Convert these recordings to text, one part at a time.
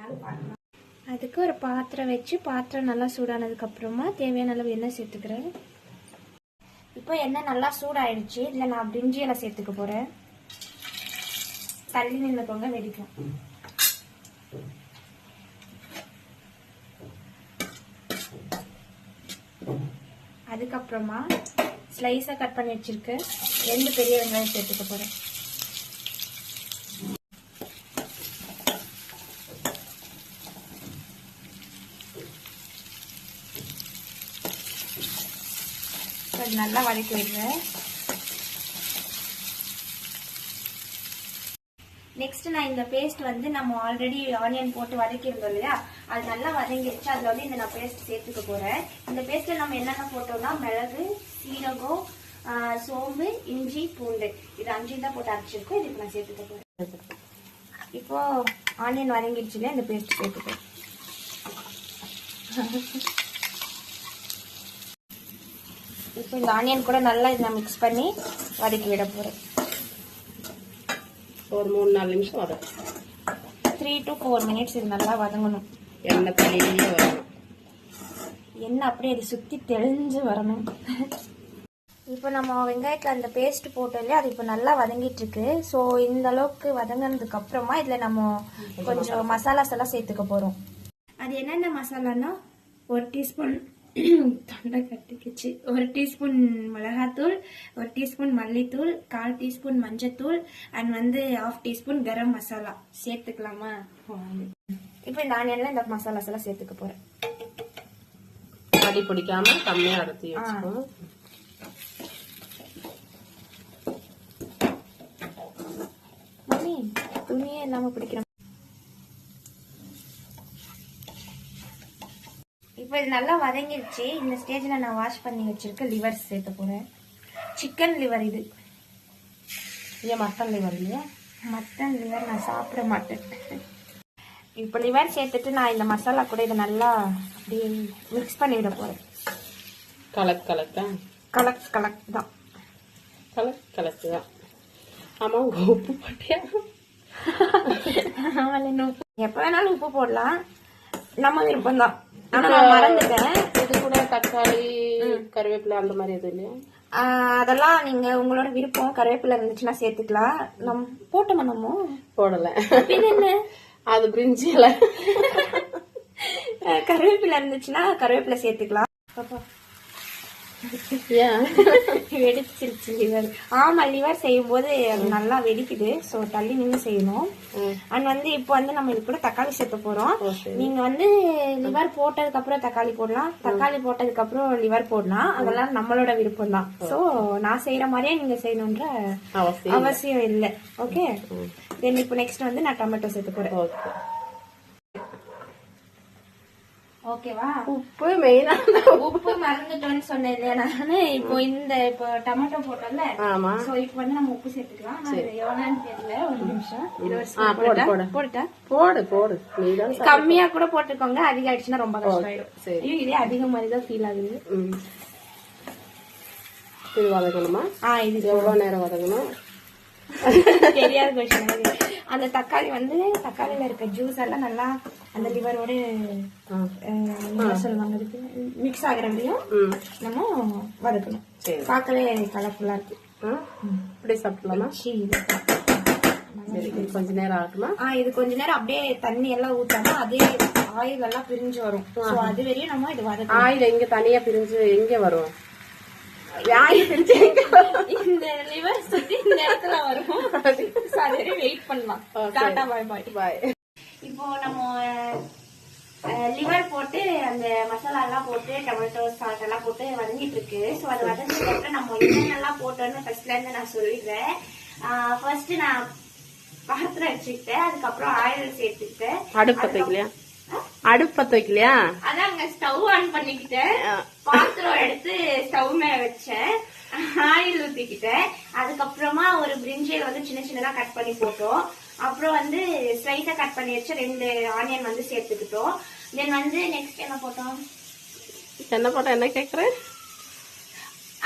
என்னன்னு பார்க்கலாம். அதுக்கு ஒரு பாத்திரம் வச்சு பாத்திரம் நல்லா சூடானதுக்கு அப்புறமா தேவையான அளவு எண்ணெய் சேர்த்துக்கிறேன். இப்போ எண்ணெய் நல்லா சூடாயிடுச்சு. இதில் நான் பிரிஞ்சி எல்லாம் சேர்த்துக்க போறேன். தள்ளி நின்றுக்கோங்க, வெடிக்கும். அதுக்கப்புறமா ஸ்லைஸா கட் பண்ணி வச்சிருக்க 2 பெரிய வெங்காயம் சேர்த்துக்க போறேன். நல்லா வதக்கி விடுறேன். நெக்ஸ்ட் நான் இந்த பேஸ்ட் வந்து நம்ம ஆல்ரெடி ஆனியன் போட்டு வதக்கியிருந்தோம் இல்லையா, அது நல்லா வதங்கிடுச்சு. அதுல வந்து இந்த நான் பேஸ்ட் சேர்த்துக்க போறேன். இந்த பேஸ்ட்ல நம்ம என்னென்ன போட்டோம்னா மிளகு, சீரகம், சோம்பு, இஞ்சி, பூண்டு, இது 5 தான் போட்டு அரைச்சிருக்கோம். இதுக்கு நான் சேர்த்துக்க போறேன். இப்போ ஆனியன் வதங்கிடுச்சு இல்லையா, இந்த பேஸ்ட் சேர்த்துக்கிறேன். இப்போ இந்த ஆனியன் கூட நல்லா இதை மிக்ஸ் பண்ணி வதக்கி விட போறேன். ஒரு 3-4 நிமிஷம் வதக்கும். 3 to 4 minutes இது நல்லா வதங்கணும். எண்ணெய் தண்ணியிலேயே வரணும். எண்ணெய் அப்படியே அது சுற்றி தெளிஞ்சு வரணும். இப்போ நம்ம வெங்காயத்தில் அந்த பேஸ்ட் போட்டோம் இல்லையா, அது இப்போ நல்லா வதங்கிட்டு இருக்கு. ஸோ இந்த அளவுக்கு வதங்கினதுக்கு அப்புறமா இதில் நம்ம கொஞ்சம் மசாலாஸ் எல்லாம் சேர்த்துக்க போகிறோம். அது என்னென்ன மசாலான்னா 1 டீஸ்பூன் தொண்டை கட்டிக்கிச்சு, 1 டீஸ்பூன் மிளகாத்தூள், 1 டீஸ்பூன் மல்லித்தூள், 1/4 டீஸ்பூன் மஞ்சத்தூள், அண்ட் வந்து 1/2 டீஸ்பூன் கரம் மசாலா சேர்த்துக்கலாமா? இப்போ இந்த ஆனியன்ல இந்த மசாலாஸ் எல்லாம் சேர்த்துக்க போறேன். அடி பிடிக்காம கம்மியா அரைச்சி வச்சுக்கணும். துணியே இல்லாம பிடிக்கிறோம். இப்போ இது நல்லா வதங்கிடுச்சு. இந்த ஸ்டேஜில் நான் வாஷ் பண்ணி வச்சிருக்க லிவர் சேர்த்து போகிறேன். சிக்கன் லிவர் இது. ஏன் மட்டன் லிவர் இல்லையா? மட்டன் லிவர் நான் சாப்பிட மாட்டேன். இப்போ லிவர் சேர்த்துட்டு நான் இந்த மசாலா கூட இதை நல்லா அப்படியே மிக்ஸ் பண்ணி விட போகிறேன். கலக்கு தான். கலக்கு தான். ஆமாம், உப்பு போட்டியா? எப்போ வேணாலும் உப்பு போடலாம், நம்ம விருப்பம் தான். ஆனா நான் மறந்துட்டேன். இது கூட தக்காளி, கருவேப்பிலை அந்த மாதிரி எதுவும் இல்லையா? அதெல்லாம் நீங்க உங்களோட விருப்பம். கருவேப்பிலை இருந்துச்சுன்னா சேர்த்துக்கலாம். நம்ம போட்டோமா? நம்ம போடல. இது என்ன? அது பிரிஞ்சி இலை. கருவேப்பிலை இருந்துச்சுன்னா கருவேப்பிலை சேர்த்துக்கலாம். வெடிச்சிருச்சு லிவர். ஆமா, லிவர் செய்யும் போது நல்லா வெடிக்குது. சோ தள்ளி நின்று செய்யணும். அண்ட் வந்து இப்போ வந்து நம்ம இது கூட தக்காளி சேர்த்து போறோம். நீங்க வந்து லிவர் போட்டதுக்கு அப்புறம் தக்காளி போடலாம், தக்காளி போட்டதுக்கு அப்புறம் லிவர் போடலாம். அதெல்லாம் நம்மளோட விருப்பம் தான். சோ நான் செய்யற மாதிரியே நீங்க செய்யணும்ன்ற அவசியம் இல்லை. ஓகே. தென் இப்போ நெக்ஸ்ட் வந்து நான் டொமேட்டோ சேர்த்து போறேன். ஓகேவா? உப்பு மெயினா. உப்பு மறந்துட்டோன்னு சொன்னேன் இல்லையா நானு. இப்போ டொமேட்டோ போட்டோம்ல. ஆமா. சோ இப்போ வந்து நம்ம உப்பு சேர்த்துக்கலாம். எவ்வளவுன்னு தெரியல. ஒரு நிமிஷம். போடு. கம்மியா கூட போட்டுக்கோங்க. அதிகம் ஆயிடுச்சுன்னா ரொம்ப கஷ்டம் ஆயிடும். இதே அதிகம் மாதிரி தான் ஃபீல் ஆகுது. இது வதக்கணுமா? இது எவ்வளவு நேரம் வதக்கணும்? தெரியாத கொஸ்டின். அந்த தக்காளி வந்து தக்காளியில இருக்க ஜூஸ் எல்லாம் நல்லா அந்த லிவரோட சொல்லுவாங்க மிக்ஸ் ஆகிற வரையும் நம்ம வதக்கணும். பார்க்கவே கலர்ஃபுல்லா இருக்கு. இப்படி சாப்பிடலாமா? கொஞ்ச நேரம் ஆகட்டுமா? இது கொஞ்ச நேரம் அப்படியே தண்ணி எல்லாம் ஊத்தாம அதே ஆயில் எல்லாம் பிரிஞ்சு வரும். அது வரையும் நம்ம இது வதக்கணும். ஆயில் எங்க தனியா பிரிஞ்சு எங்க வரும்? இந்த லிவர் சுத்தி இந்த இடத்துல வரும். வெயிட் பண்ணலாம். டாடா பாய் பாய். இப்போ நம்ம லிவர் போட்டு அந்த மசாலா எல்லாம் போட்டு டொமேட்டோ சால்ட் எல்லாம் போட்டு வதங்கிட்டு இருக்கு. சோ அது வதங்கிட்டு அப்புறம் நம்ம என்னென்னலாம் போட்டோம்னு ஃபர்ஸ்ட்ல இருந்து நான் சொல்லிடுறேன். ஃபர்ஸ்ட் நான் பாத்திரம் வச்சுக்கிட்டேன். அதுக்கப்புறம் ஆயில் சேர்த்துக்கிட்டேன். அடுப்பு பத்த வைக்கலையா? அதாங்க ஸ்டவ் ஆன் பண்ணிக்கிட்டேன். பாத்திரம் எடுத்து ஸ்டவ் மேல வச்சேன். ஆயில் ஊத்திக்கிட்டேன். அதுக்கப்புறமா ஒரு பிரிஞ்சியல் வந்து சின்ன சின்னதா கட் பண்ணி போட்டோம். அப்புறம் வந்து ஸ்லைஸா கட் பண்ணி வச்சு 2 ஆனியன் வந்து சேர்த்துக்கிட்டோம். தென் வந்து நெக்ஸ்ட் என்ன போட்டோம்? என்ன கேக்குறேன்?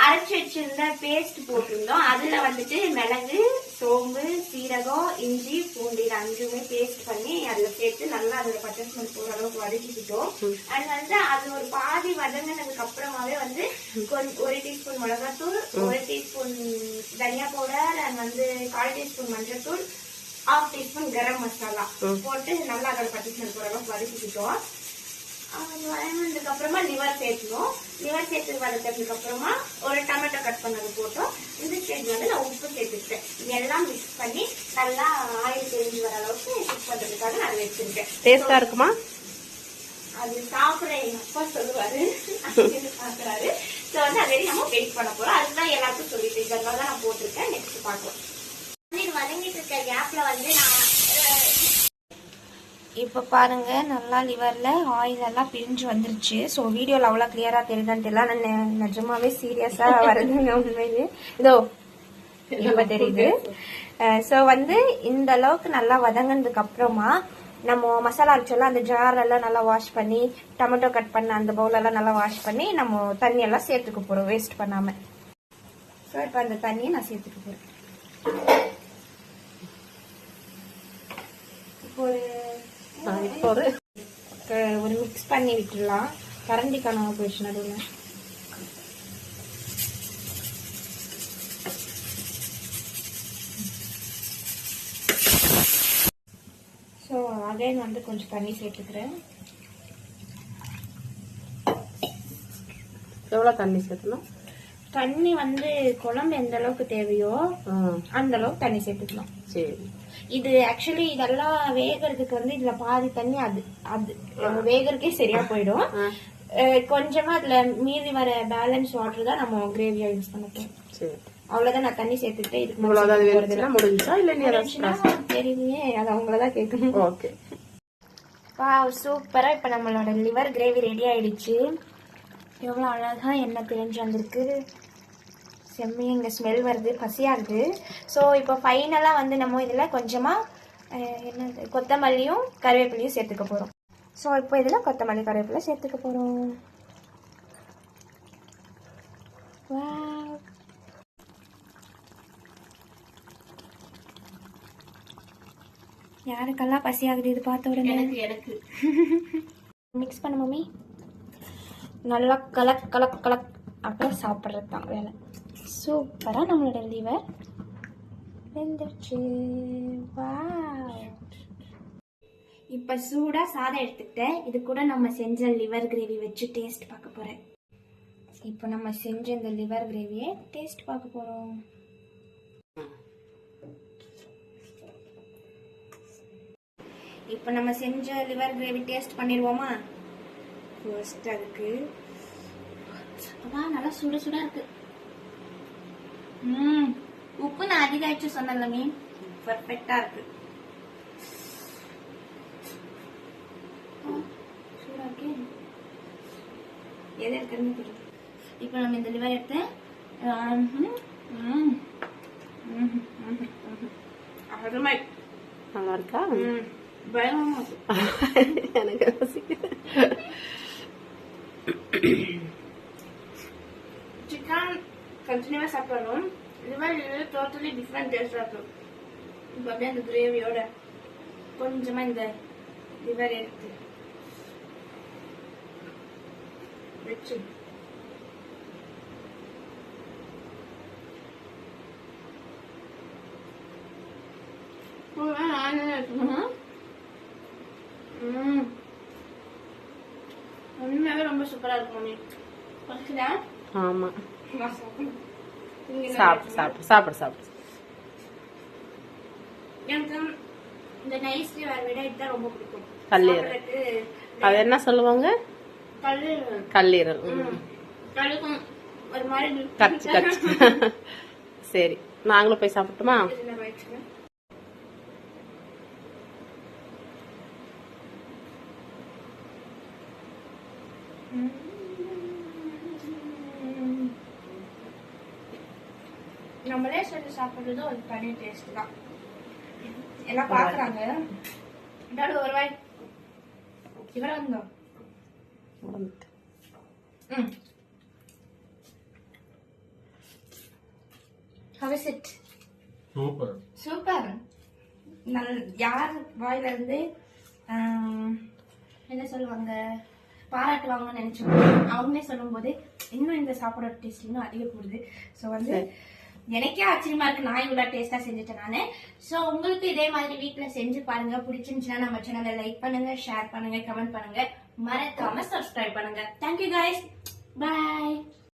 அரைச்சி வச்சிருந்த பேஸ்ட் போட்டிருந்தோம். அதுல வந்துட்டு மிளகு, சோம்பு, சீரகம், இஞ்சி, பூண்டு இது 5மே பேஸ்ட் பண்ணி அதுல சேர்த்து நல்லா அதுல பச்சை ஸ்மெல் போற அளவுக்கு வதக்கிக்கிட்டோம். அது வந்து அது ஒரு பாதி வதங்கினதுக்கு அப்புறமாவே வந்து 1 டீஸ்பூன் மிளகாத்தூள், 1 டீஸ்பூன் தனியா பவுடர், அண்ட் வந்து 1/4 டீஸ்பூன் மஞ்சள் தூள், 1/2 டீஸ்பூன் கரம் மசாலா போட்டு நல்லா அதோட பச்சை ஸ்மெல் போற அளவுக்கு வதக்கிக்கிட்டோம். வதங்கினதுக்கு அப்புறமா லிவர் சேர்த்துவோம். லிவர் சேர்த்து வதக்கிறதுக்கு அப்புறமா ஒரு டொமேட்டோ கட் பண்ணது போட்டோம். இந்த ஸ்டேஜ் வந்து நான் உப்பு சேர்த்துக்கிட்டேன். இதெல்லாம் மிக்ஸ் பண்ணி நல்லா ஆயில் தெரிஞ்சு வர அளவுக்கு குக் பண்றதுக்காக நான் வச்சிருக்கேன். டேஸ்டா இருக்குமா? அது சாப்பிட எங்க அப்பா சொல்லுவாரு, பாக்குறாரு. சோ வந்து அதே நம்ம வெயிட் பண்ண போறோம். அதுதான் எல்லாருக்கும் சொல்லிட்டு இதெல்லாம் தான் நான் போட்டிருக்கேன். நெக்ஸ்ட் பார்க்கலாம். இது வதங்கிட்டு இருக்க கேப்ல வந்து நான் இப்போ பாருங்க நல்லா லிவர்ல ஆயில் எல்லாம் பிரிஞ்சு வந்துருச்சு. ஸோ வீடியோவில் அவ்வளோ கிளியரா தெரியுதான்னு தெரியல. நான் நிஜமாவே சீரியஸா வருதுங்க உண்மையிலே. இதோ இப்ப தெரியுது. ஸோ வந்து இந்த அளவுக்கு நல்லா வதங்கினதுக்கு அப்புறமா நம்ம மசாலா அரைச்சோம்ல அந்த ஜார் எல்லாம் நல்லா வாஷ் பண்ணி, டொமேட்டோ கட் பண்ண அந்த பவுல் எல்லாம் நல்லா வாஷ் பண்ணி நம்ம தண்ணி எல்லாம் சேர்த்துக்க போறோம் வேஸ்ட் பண்ணாம. ஸோ இப்போ அந்த தண்ணியை நான் சேர்த்துக்க போறேன். இப்போ ஒரு மிக்ஸ் பண்ணி விட்டுடலாம். கரண்டி காணாம போயிடுச்சு நடுவில். ஸோ அகைன் வந்து கொஞ்சம் தண்ணி சேர்த்துக்கிறேன். எவ்வளோ தண்ணி சேர்த்தணும்? தண்ணி வந்து குழம்பு எந்த அளவுக்கு தேவையோ அந்த அளவுக்கு தண்ணி சேர்த்துக்கலாம். சரி. இது ஆக்சுவலி இதெல்லாம் வேகிறதுக்கு வந்து இதுல பாதி தண்ணி அது அது வேகிறதுக்கே சரியா போயிடும். கொஞ்சமா அதுல மீதி வர பேலன்ஸ் வாட்டர் தான் நம்ம கிரேவியா யூஸ் பண்ண போறோம். அவ்வளவுதான். நான் தண்ணி சேர்த்துக்கிட்டே தெரியலையே, அது அவங்களதான் கேட்கணும். ஓகே. சூப்பரா இப்ப நம்மளோட லிவர் கிரேவி ரெடி ஆயிடுச்சு. எவ்வளவு அழகா எண்ணெய் தெரிஞ்சு வந்திருக்கு. செம்மையா இங்கே ஸ்மெல் வருது, பசியாகுது. ஸோ இப்போ ஃபைனலாக வந்து நம்ம இதில் கொஞ்சமாக என்னது கொத்தமல்லியும் கருவேப்பிலையும் சேர்த்துக்க போகிறோம். ஸோ இப்போ இதில் கொத்தமல்லி கருவேப்பிலை சேர்த்துக்க போகிறோம். யாருக்கெல்லாம் பசியாகுது இது பார்த்த உடனே? எனக்கு மிக்ஸ் பண்ண மம்மி. நல்லா கலக் கலக் கலக் அப்புறம் சாப்பிட்றது தான் வேலை. சூப்பராக நம்மளோட லிவர் வெந்துருச்சு. இப்போ சூடாக சாதம் எடுத்துக்கிட்டேன். இது கூட நம்ம செஞ்ச லிவர் கிரேவி வச்சு டேஸ்ட் பார்க்க போகிறேன். இப்போ நம்ம செஞ்ச இந்த லிவர் கிரேவியை டேஸ்ட் பார்க்க போகிறோம். இப்போ நம்ம செஞ்ச லிவர் கிரேவி டேஸ்ட் பண்ணிடுவோமா? ஃபர்ஸ்ட் அதுக்கு நல்லா சுட சுட இருக்கு. உப்பு நான் அதிகம் வச்சு சொன்னேன், பர்ஃபெக்டா இருக்கு. சூடா இருக்கு. எது இருக்குன்னு தெரியும். இப்போ நம்ம இந்த லிவர் எடுத்து நல்லா இருக்கா? பயமா எனக்கு சிக்கன் கண்டினியூவா சாப்பிடணும். லிவர் டோட்டலி டிஃப்ரெண்ட் டேஸ்டா இருக்கும். இப்போ அப்படியே அந்த கிரேவியோட கொஞ்சமா இந்த லிவர் எடுத்து வச்சு உண்மையாவே ரொம்ப சூப்பரா இருக்கும். ஆமா, சாப்பிடு சாப்பிடு சாப்பிடு சாப்பிடு. எனக்கு இந்த நைஸ் லிவர் விட இதுதான் ரொம்ப பிடிக்கும். கல்லீரல். அது என்ன சொல்லுவாங்க? கல்லீரல். கல்லீரல். கல்லுக்கும் ஒரு மாதிரி கச்சு கச்சு. சரி, நாங்களும் போய் சாப்பிட்டுமா? நம்மளே சொல்லி சாப்பிடுறது ஒரு தனி டேஸ்ட் தான். எல்லாம் பாக்குறாங்க. ஒரு வாய் இவர வந்தோம். How is it? Super. Super. யார் வாயில இருந்து என்ன சொல்லுவாங்க, பாராட்டுவாங்கன்னு நினைச்சோம். அவங்களே சொல்லும் போது இன்னும் இந்த சாப்பாடோட டேஸ்ட் இன்னும் அதிகப்படுது. ஸோ வந்து எனக்கே ஆச்சரியமா இருக்கு, நான் இவ்வளவு டேஸ்டா செஞ்சுட்டேன் நானு. ஸோ உங்களுக்கு இதே மாதிரி வீட்டுல செஞ்சு பாருங்க. பிடிச்சிருந்துச்சுன்னா நம்ம சேனலை லைக் பண்ணுங்க, ஷேர் பண்ணுங்க, கமெண்ட் பண்ணுங்க, மறக்காம சப்ஸ்கிரைப் பண்ணுங்க. தேங்க்யூ கைஸ், பாய்.